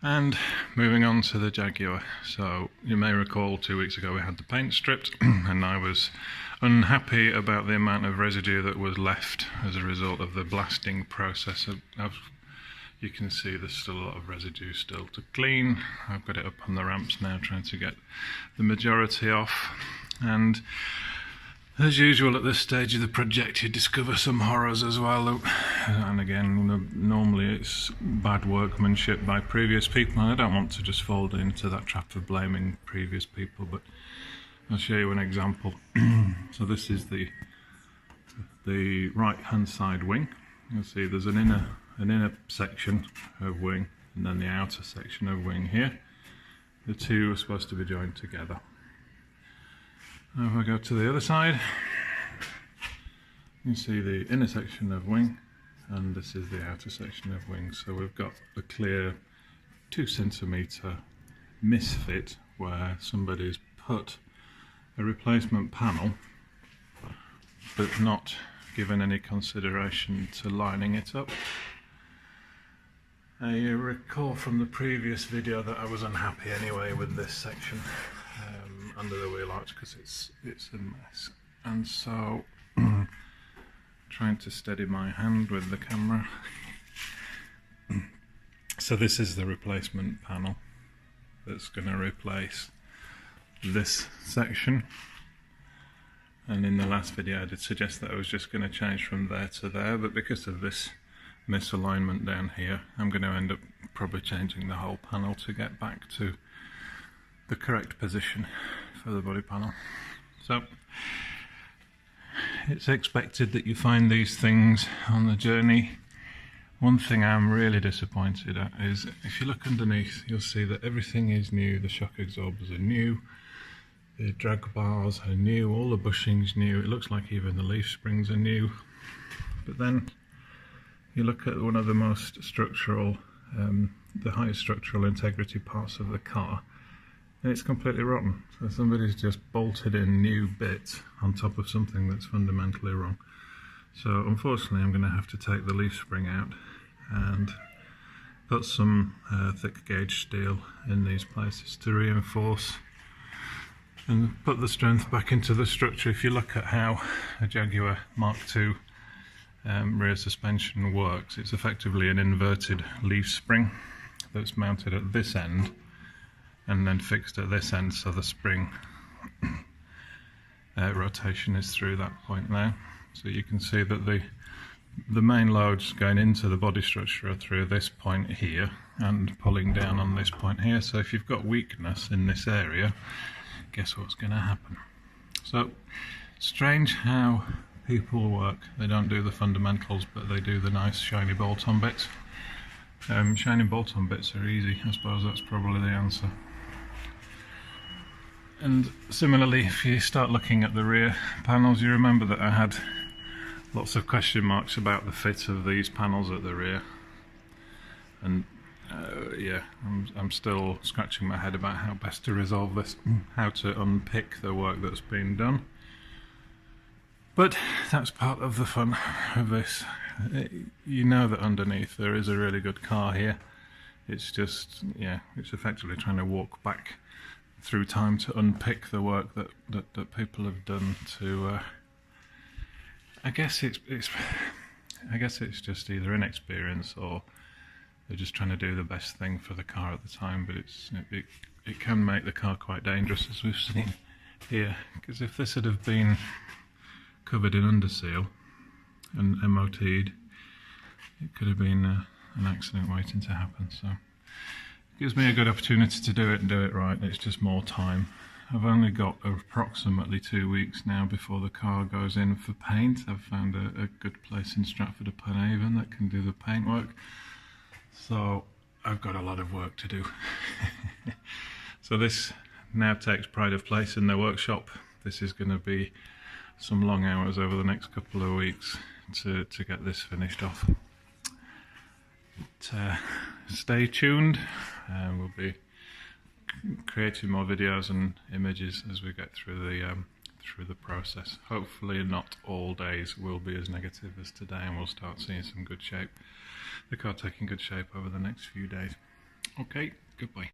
And moving on to the Jaguar. So you may recall 2 weeks ago we had the paint stripped and I was unhappy about the amount of residue that was left as a result of the blasting process. You can see there's still a lot of residue still to clean. I've got it up on the ramps now trying to get the majority off, and as usual at this stage of the project you discover some horrors as well, and again normally it's bad workmanship by previous people, and I don't want to just fall into that trap of blaming previous people, but I'll show you an example. So this is the right hand side wing. You'll see there's an inner section of wing and then the outer section of wing here. The two are supposed to be joined together. Now if I go to the other side, you see the inner section of wing and this is the outer section of wing. So we've got a clear 2 centimetre misfit where somebody's put a replacement panel but not given any consideration to lining it up. You recall from the previous video that I was unhappy anyway with this section under the wheel arch because it's a mess, and so trying to steady my hand with the camera. So this is the replacement panel that's going to replace this section, and in the last video I did suggest that I was just going to change from there to there, but because of this misalignment down here I'm going to end up probably changing the whole panel to get back to the correct position for the body panel. So it's expected that you find these things on the journey. One thing I'm really disappointed at is if you look underneath you'll see that everything is new. The shock absorbers are new, the drag bars are new, all the bushings new, it looks like even the leaf springs are new, but then you look at one of the most structural, the highest structural integrity parts of the car, and it's completely rotten. So somebody's just bolted in new bits on top of something that's fundamentally wrong. So unfortunately I'm going to have to take the leaf spring out and put some thick gauge steel in these places to reinforce and put the strength back into the structure. If you look at how a Jaguar Mk2 rear suspension works, it's effectively an inverted leaf spring that's mounted at this end and then fixed at this end, so the spring rotation is through that point now. So you can see that the main loads going into the body structure are through this point here and pulling down on this point here. So if you've got weakness in this area, guess what's going to happen? So strange how people work. They don't do the fundamentals, but they do the nice shiny bolt-on bits. Shiny bolt-on bits are easy. I suppose that's probably the answer. And similarly, if you start looking at the rear panels, you remember that I had lots of question marks about the fit of these panels at the rear, and yeah, I'm still scratching my head about how best to resolve this, how to unpick the work that's been done. But that's part of the fun of this. You know that underneath there is a really good car here. It's just, yeah, it's effectively trying to walk back through time to unpick the work that people have done to. I guess it's just either inexperience or they're just trying to do the best thing for the car at the time. But it can make the car quite dangerous, as we've seen here. Because if this had have been covered in underseal and MOT'd, it could have been an accident waiting to happen. So it gives me a good opportunity to do it and do it right. It's just more time. I've only got approximately 2 weeks now before the car goes in for paint. I've found a good place in Stratford-upon-Avon that can do the paint work, so I've got a lot of work to do. So this now takes pride of place in the workshop. This is going to be some long hours over the next couple of weeks to get this finished off. But, stay tuned, we'll be creating more videos and images as we get through the process. Hopefully not all days will be as negative as today, and we'll start seeing some good shape, the car taking good shape over the next few days. Okay, goodbye.